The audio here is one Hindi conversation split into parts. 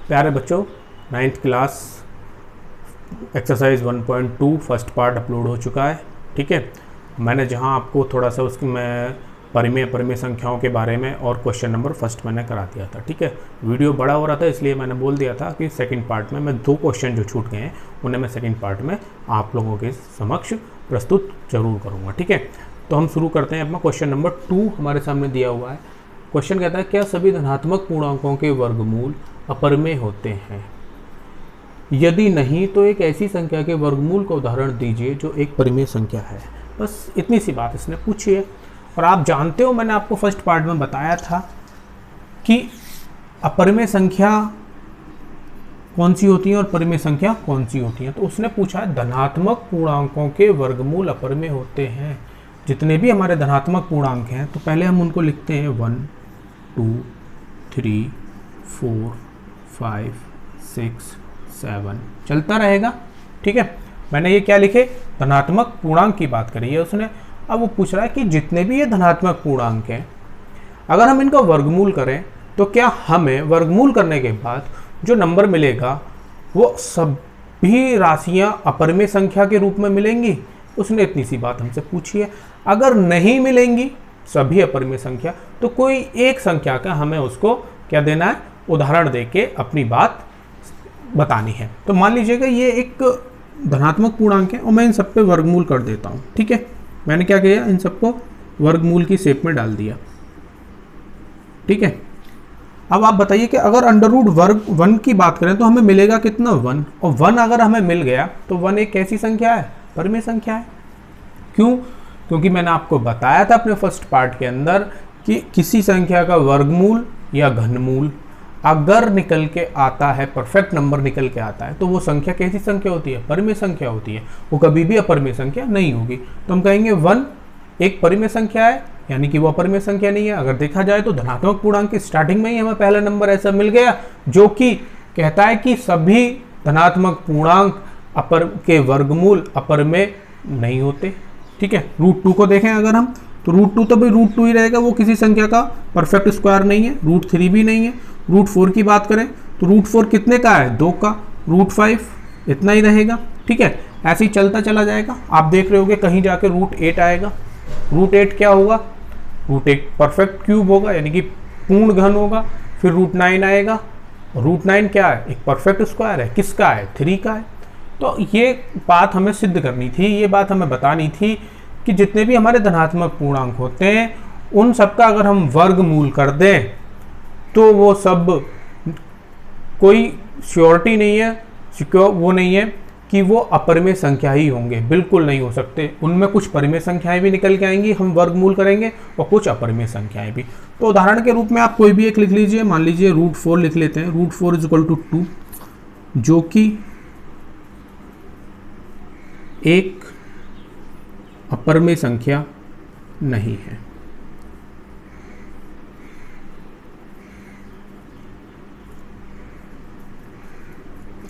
प्यारे बच्चों, 9th class exercise 1.2 first part upload हो चुका है। ठीक है, मैंने जहां आपको थोड़ा सा उसकी मैं परिमेय संख्याओं के बारे में और क्वेश्चन नंबर फर्स्ट मैंने करा दिया था। ठीक है, वीडियो बड़ा हो रहा था इसलिए मैंने बोल दिया था कि सेकंड पार्ट में मैं 2 क्वेश्चन जो छूट गए हैं उन्हें मैं सेकंड पार्ट में आप लोगों के समक्ष प्रस्तुत जरूर करूँगा। ठीक है, तो हम शुरू करते हैं अपना क्वेश्चन नंबर 2 हमारे सामने दिया हुआ है। क्वेश्चन कहता है, क्या सभी धनात्मक पूर्णांकों के वर्गमूल अपरिमेय होते हैं? यदि नहीं तो एक ऐसी संख्या के वर्गमूल का उदाहरण दीजिए जो एक परिमेय संख्या है। बस इतनी सी बात इसने पूछी है। और आप जानते हो, मैंने आपको फर्स्ट पार्ट में बताया था कि अपरिमेय संख्या कौन सी होती है और परिमेय संख्या कौन सी होती है। तो उसने पूछा धनात्मक पूर्णांकों के वर्गमूल अपरिमेय होते हैं। जितने भी हमारे धनात्मक पूर्णांक हैं तो पहले हम उनको लिखते हैं 1, 2, 3, 4, 5, 6, 7 चलता रहेगा। ठीक है, मैंने ये क्या लिखे, धनात्मक पूर्णांक की बात करी है उसने। अब वो पूछ रहा है कि जितने भी ये धनात्मक पूर्णांक हैं अगर हम इनका वर्गमूल करें तो क्या हमें वर्गमूल करने के बाद जो नंबर मिलेगा वो सभी राशियां अपरिमेय संख्या के रूप में मिलेंगी? उसने इतनी सी बात हमसे पूछी है। अगर नहीं मिलेंगी सभी अपरिमेय संख्या तो कोई एक संख्या का हमें उसको क्या देना है, उदाहरण देके अपनी बात बतानी है। तो मान लीजिएगा ये एक धनात्मक पूर्णांक है और मैं इन सब पे वर्गमूल कर देता हूँ। ठीक है, मैंने क्या किया, इन सबको वर्गमूल की शेप में डाल दिया। ठीक है, अब आप बताइए कि अगर अंडर रूट वर्ग 1 की बात करें तो हमें मिलेगा कितना, 1। और 1 अगर हमें मिल गया तो 1 एक कैसी संख्या है, परिमेय संख्या है। क्यों? क्योंकि मैंने आपको बताया था अपने फर्स्ट पार्ट के अंदर कि किसी संख्या का वर्गमूल या घनमूल अगर निकल के आता है, परफेक्ट नंबर निकल के आता है, तो वो संख्या कैसी संख्या होती है, परिमेय संख्या होती है। वो कभी भी अपरिमेय संख्या नहीं होगी। तो हम कहेंगे 1 एक परिमेय संख्या है, यानी कि वो अपरिमेय संख्या नहीं है। अगर देखा जाए तो धनात्मक पूर्णांक की स्टार्टिंग में ही हमें पहला नंबर ऐसा मिल गया जो कि कहता है कि सभी धनात्मक पूर्णांक के वर्गमूल अपरिमेय नहीं होते। ठीक है, √2 को देखें अगर हम, तो √2 तो भाई √2 ही रहेगा, वो किसी संख्या का परफेक्ट स्क्वायर नहीं है। √3 भी नहीं है। √4 की बात करें तो √4 कितने का है, 2 का। √5 इतना ही रहेगा। ठीक है, ऐसे ही चलता चला जाएगा। आप देख रहे होगे कहीं जाके √8 आएगा। √8 क्या होगा, √8 परफेक्ट क्यूब होगा, यानी कि पूर्ण घन होगा। फिर √9 आएगा। √9 क्या है, एक परफेक्ट स्क्वायर है। किसका है, 3 का है। तो ये बात हमें सिद्ध करनी थी, ये बात हमें बतानी थी कि जितने भी हमारे धनात्मक पूर्णांक होते हैं उन सबका अगर हम वर्गमूल कर दें तो वो सब कोई श्योरिटी नहीं है, सिक्योर वो नहीं है कि वो अपरिमेय संख्या ही होंगे। बिल्कुल नहीं हो सकते। उनमें कुछ परिमेय संख्याएं भी निकल के आएंगी, हम वर्गमूल करेंगे, और कुछ अपरिमेय संख्याएं भी। तो उदाहरण के रूप में आप कोई भी एक लिख लीजिए। मान लीजिए √4 लिख लेते हैं। √4 = 2 जो कि एक अपरिमेय संख्या नहीं है।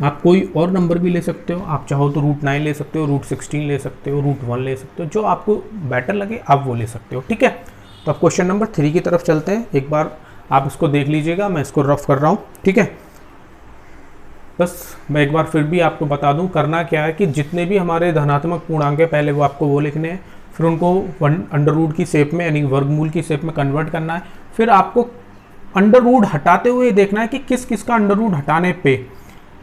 आप कोई और नंबर भी ले सकते हो, आप चाहो तो √9 ले सकते हो, √16 ले सकते हो, √1 ले सकते हो, जो आपको बेटर लगे आप वो ले सकते हो। ठीक है, तो अब क्वेश्चन नंबर 3 की तरफ चलते हैं। एक बार आप इसको देख लीजिएगा, मैं इसको रफ कर रहा हूँ। ठीक है, बस मैं एक बार फिर भी आपको बता दूं करना क्या है कि जितने भी हमारे धनात्मक पूर्णांक है पहले वो आपको वो लिखने हैं, फिर उनको अंडर रूट की शेप में यानी वर्गमूल की शेप में कन्वर्ट करना है। फिर आपको अंडर रूट हटाते हुए देखना है कि किस किस का अंडर रूट हटाने पे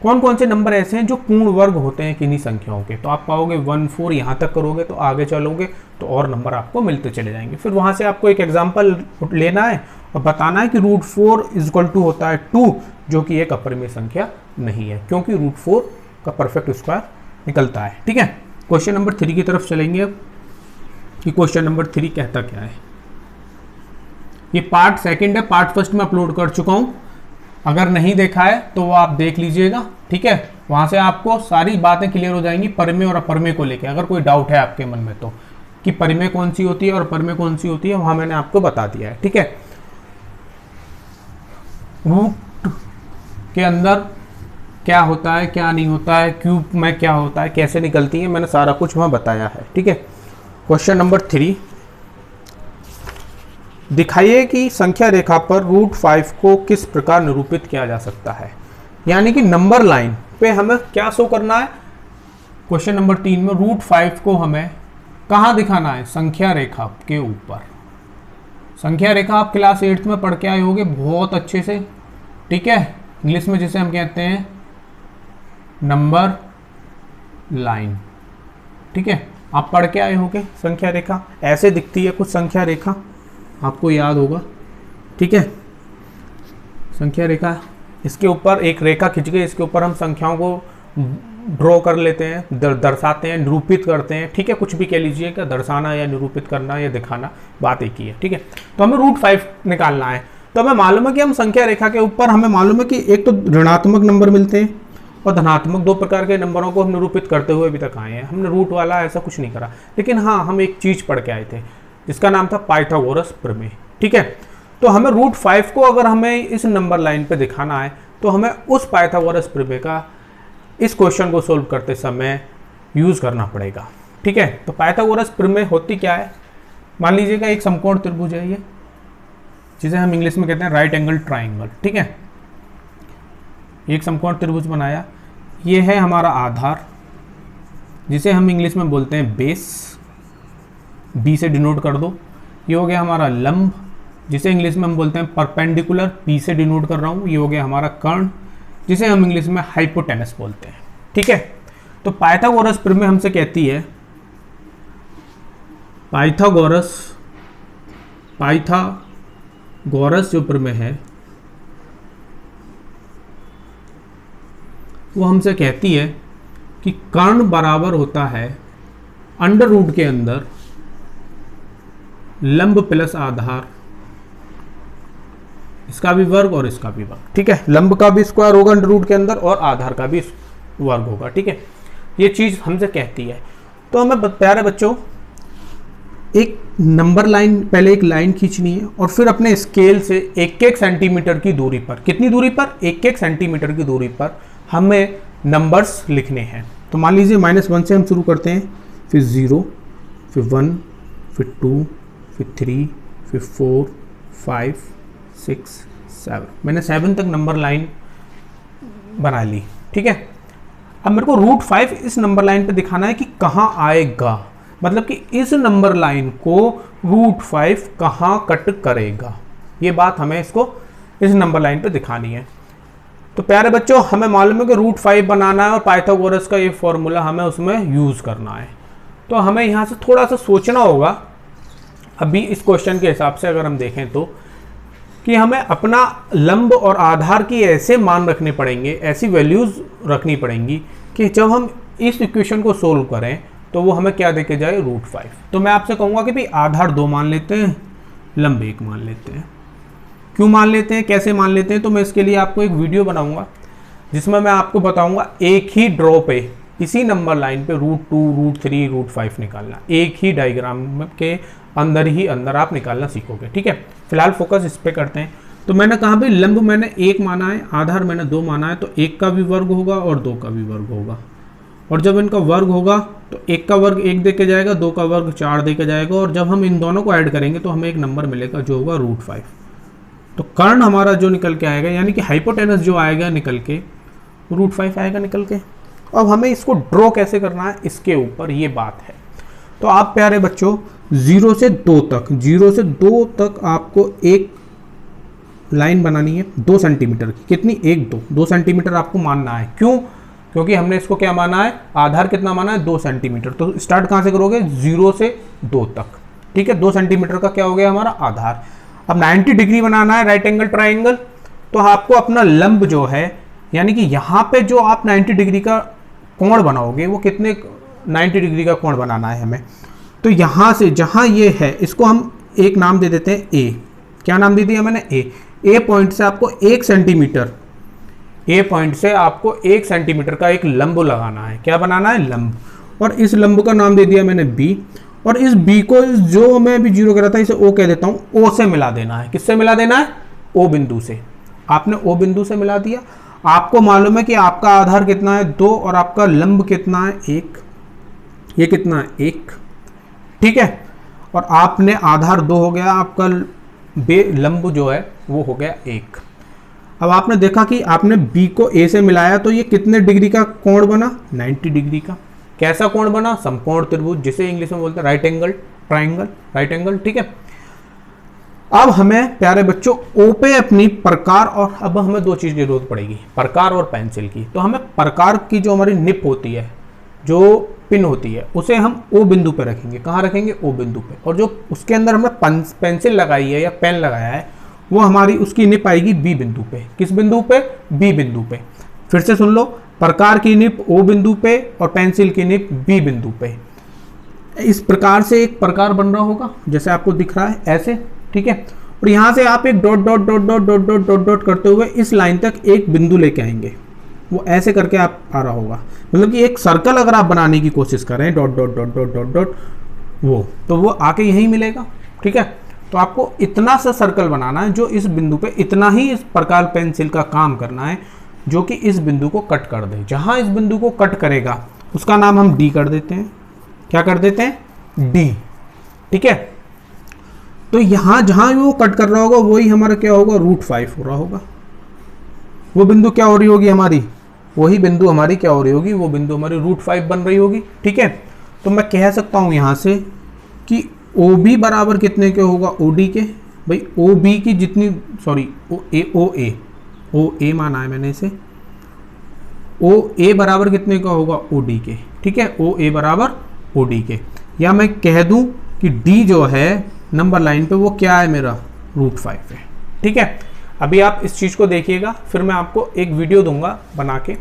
कौन कौन से नंबर ऐसे हैं जो पूर्ण वर्ग होते हैं किन्हीं संख्याओं के। तो आप पाओगे 1, 4 यहाँ तक करोगे तो आगे चलोगे तो और नंबर आपको मिलते चले जाएंगे। फिर वहाँ से आपको एक एग्जाम्पल लेना है और बताना है कि √4 = होता है 2 जो कि एक अपरिमेय संख्या नहीं है, क्योंकि √4 का परफेक्ट स्क्वायर निकलता है। ठीक है, क्वेश्चन नंबर 3 की तरफ चलेंगे अब कि क्वेश्चन नंबर 3 कहता क्या है। ये पार्ट सेकंड है, पार्ट फर्स्ट में अपलोड कर चुका हूँ। अगर नहीं देखा है तो वो आप देख लीजिएगा। ठीक है, वहां से आपको सारी बातें क्लियर हो जाएंगी परिमेय और अपरिमेय को लेकर। अगर कोई डाउट है आपके मन में तो कि परिमेय कौन सी होती है और अपरिमेय कौन सी होती है, वहां मैंने आपको बता दिया है। ठीक है, रूट के अंदर क्या होता है क्या नहीं होता है, क्यूब में क्या होता है, कैसे निकलती है, मैंने सारा कुछ वहां बताया है। ठीक है, क्वेश्चन नंबर 3, दिखाइए कि संख्या रेखा पर √5 को किस प्रकार निरूपित किया जा सकता है। यानी कि नंबर लाइन पे हमें क्या शो करना है, क्वेश्चन नंबर 3 में √5 को हमें कहाँ दिखाना है, संख्या रेखा के ऊपर। संख्या रेखा आप क्लास 8th में पढ़ के आए होगे बहुत अच्छे से, ठीक है, इंग्लिश में जिसे हम कहते हैं नंबर लाइन, ठीक है, आप पढ़ के आए होगे। संख्या रेखा ऐसे दिखती है कुछ संख्या रेखा, आपको याद होगा, ठीक है। संख्या रेखा, इसके ऊपर एक रेखा खींच के इसके ऊपर हम संख्याओं को ड्रॉ कर लेते हैं, दर्शाते हैं, निरूपित करते हैं, ठीक है, कुछ भी कह लीजिए, क्या दर्शाना या निरूपित करना या दिखाना, बात एक ही है, ठीक है। तो हमें √5 निकालना है। तो हमें मालूम है कि हम संख्या रेखा के ऊपर हमें मालूम है कि एक तो ऋणात्मक नंबर मिलते हैं और धनात्मक, दो प्रकार के नंबरों को हम निरूपित करते हुए अभी तक आए हैं। हमने रूट वाला ऐसा कुछ नहीं करा, लेकिन हाँ हम एक चीज पढ़ के आए थे जिसका नाम था पाइथागोरस प्रमेय, ठीक है। तो हमें √5 को अगर हमें इस नंबर लाइन पे दिखाना है तो हमें उस पाइथागोरस प्रमेय का इस क्वेश्चन को सोल्व करते समय यूज करना पड़ेगा, ठीक है। तो पाइथागोरस प्रमेय होती क्या है, मान लीजिएगा एक समकोण त्रिभुज है ये, जिसे हम इंग्लिश में कहते हैं राइट एंगल ट्राइंगल, ठीक है। एक समकोण त्रिभुज बनाया, ये है हमारा आधार जिसे हम इंग्लिश में बोलते हैं बेस, बी से डिनोट कर दो। ये हो गया हमारा लंब जिसे इंग्लिश में हम बोलते हैं परपेंडिकुलर, पी से डिनोट कर रहा हूँ। ये हो गया हमारा कर्ण जिसे हम इंग्लिश में हाइपोटेनस बोलते हैं, ठीक है। तो पाइथागोरस प्रमेय हमसे कहती है, पाइथागोरस जो प्रमेय है वो हमसे कहती है कि कर्ण बराबर होता है अंडर रूट के अंदर लंब प्लस आधार, इसका भी वर्ग और इसका भी वर्ग, ठीक है। लंब का भी स्क्वायर होगा अंडर रूट के अंदर और आधार का भी वर्ग होगा, ठीक है। ये चीज हमसे कहती है। तो हमें प्यारे बच्चों एक नंबर लाइन, पहले एक लाइन खींचनी है और फिर अपने स्केल से 1-1 सेंटीमीटर की दूरी पर, कितनी दूरी पर, 1-1 सेंटीमीटर की दूरी पर हमें नंबर्स लिखने हैं। तो मान लीजिए -1 से हम शुरू करते हैं, फिर 0, फिर 1, फिर 2, फिर 3, फिर 4, 5, 6, 7। मैंने 7 तक नंबर लाइन बना ली, ठीक है। अब मेरे को √5 इस नंबर लाइन पे दिखाना है कि कहाँ आएगा, मतलब कि इस नंबर लाइन को √5 कहाँ कट करेगा, ये बात हमें इसको इस नंबर लाइन पे दिखानी है। तो प्यारे बच्चों हमें मालूम है कि √5 बनाना है और पाइथागोरस का ये फॉर्मूला हमें उसमें यूज करना है। तो हमें यहाँ से थोड़ा सा सोचना होगा अभी इस क्वेश्चन के हिसाब से अगर हम देखें तो, कि हमें अपना लंब और आधार की ऐसे मान रखने पड़ेंगे, ऐसी वैल्यूज रखनी पड़ेंगी कि जब हम इस इक्वेशन को सोल्व करें तो वो हमें क्या देके जाए, √5। तो मैं आपसे कहूँगा कि भाई आधार 2 मान लेते हैं, लंब 1 मान लेते हैं। क्यों मान लेते हैं, कैसे मान लेते हैं, तो मैं इसके लिए आपको एक वीडियो बनाऊंगा जिसमें मैं आपको बताऊंगा एक ही ड्रॉ पे, इसी नंबर लाइन पे √2, √3, √5 निकालना, एक ही डायग्राम के अंदर ही अंदर आप निकालना सीखोगे, ठीक है। फिलहाल फोकस इस पे करते हैं। तो मैंने कहा भाई लंब मैंने 1 माना है, आधार मैंने 2 माना है, तो 1 का भी वर्ग होगा और 2 का भी वर्ग होगा। और जब इनका वर्ग होगा तो 1 का वर्ग 1 दे के जाएगा, 2 का वर्ग 4 दे के जाएगा, और जब हम इन दोनों को ऐड करेंगे तो हमें एक नंबर मिलेगा जो होगा √5। तो कर्ण हमारा जो निकल के आएगा, यानी कि हाइपोटेनस जो आएगा निकल के, √5 आएगा निकल के। अब हमें इसको ड्रॉ कैसे करना है इसके ऊपर ये बात है। तो आप प्यारे बच्चों 0 से 2 तक आपको एक लाइन बनानी है 2 सेंटीमीटर की। कितनी, 2 सेंटीमीटर आपको मानना है। क्यों, क्योंकि हमने इसको क्या माना है, आधार कितना माना है, 2 सेंटीमीटर। तो स्टार्ट कहाँ से करोगे, 0 से 2 तक, ठीक है। 2 सेंटीमीटर का क्या हो गया हमारा आधार। अब 90 डिग्री बनाना है राइट एंगल ट्राइंगल, तो आपको अपना लंब जो है, यानी कि यहाँ पे जो आप 90 डिग्री का कोण बनाओगे वो कितने 90 डिग्री का कोण बनाना है हमें। तो यहाँ से जहाँ ये है इसको हम एक नाम दे देते हैं ए। क्या नाम दे दिया मैंने, ए पॉइंट से आपको 1 सेंटीमीटर, ए पॉइंट से आपको 1 सेंटीमीटर का एक लंब लगाना है। क्या बनाना है, लंब। और इस लंब का नाम दे दिया मैंने बी, और इस बी को जो मैं अभी 0 कह रहा था इसे ओ कह देता हूं। ओ से मिला देना है, किससे मिला देना है, ओ बिंदु से। आपने ओ बिंदु से मिला दिया। आपको मालूम है कि आपका आधार कितना है, 2, और आपका लंब कितना है, 1। ये कितना है, 1, ठीक है। और आपने आधार 2 हो गया, आपका लंब जो है वो हो गया 1। अब आपने देखा कि आपने बी को ए से मिलाया तो ये कितने डिग्री का कोण बना, 90 डिग्री का। कैसा कोण बना, समकोण त्रिभुज, जिसे इंग्लिश में बोलते हैं right angle triangle, right angle, ठीक है। अब हमें प्यारे बच्चों ओ पे अपनी प्रकार, और अब हमें दो चीज की जरूरत पड़ेगी, प्रकार और पेंसिल की। तो हमें प्रकार की जो हमारी निप होती है, जो पिन होती है, उसे हम ओ बिंदु पे रखेंगे। कहाँ रखेंगे, ओ बिंदु पे। और जो उसके अंदर हमने पेंसिल लगाई है या पेन लगाया है, वो हमारी उसकी निप आएगी बी बिंदु पे। किस बिंदु पे, बी बिंदु पे। फिर से सुन लो, प्रकार की निप ओ बिंदु पे और पेंसिल की निप बी बिंदु पे। इस प्रकार से एक प्रकार बन रहा होगा, जैसे आपको दिख रहा है ऐसे, ठीक है। और यहां से आप एक dot dot dot dot dot dot dot dot करते हुए इस लाइन तक एक बिंदु लेके आएंगे, वो ऐसे करके आप आ रहा होगा। मतलब कि एक सर्कल अगर आप बनाने की कोशिश करें, dot dot dot dot dot dot, वो तो वो आके यहीं मिलेगा, ठीक है। तो आपको इतना सा सर्कल बनाना है जो इस बिंदु पे, इतना ही इस प्रकार पेंसिल का काम करना है जो कि इस बिंदु को कट कर दे। जहां इस बिंदु को कट करेगा उसका नाम हम डी कर देते हैं। क्या कर देते हैं, डी, ठीक है। तो यहां जहां वो कट कर रहा होगा वही हमारा क्या होगा, √5 हो रहा होगा। वो बिंदु क्या हो रही होगी हमारी, वही बिंदु हमारी क्या हो रही होगी, वो बिंदु हमारी √5 बन रही होगी, ठीक है। तो मैं कह सकता हूं यहां से कि ओ बी बराबर कितने के होगा, ओ डी के। भाई ओ बी की जितनी, सॉरी ओ ए माना है मैंने इसे, ओ ए बराबर कितने का होगा, ओ डी के, ठीक है। ओ ए बराबर ओ डी के। या मैं कह दूं कि डी जो है नंबर लाइन पे वो क्या है मेरा, √5 है, ठीक है। अभी आप इस चीज़ को देखिएगा, फिर मैं आपको एक वीडियो दूंगा बना के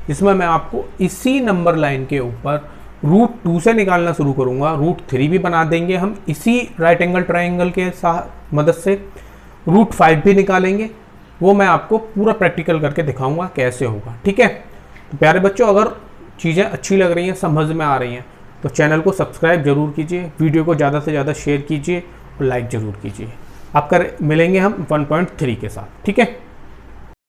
जिसमें मैं आपको इसी नंबर लाइन के ऊपर √2 से निकालना शुरू करूंगा। √3 भी बना देंगे हम इसी राइट एंगल ट्राइंगल के मदद से, √5 भी निकालेंगे। वो मैं आपको पूरा प्रैक्टिकल करके दिखाऊंगा कैसे होगा, ठीक है। तो प्यारे बच्चों, अगर चीज़ें अच्छी लग रही हैं, समझ में आ रही हैं, तो चैनल को सब्सक्राइब जरूर कीजिए, वीडियो को ज़्यादा से ज़्यादा शेयर कीजिए और लाइक ज़रूर कीजिए। आप मिलेंगे हम 1.3 के साथ, ठीक है।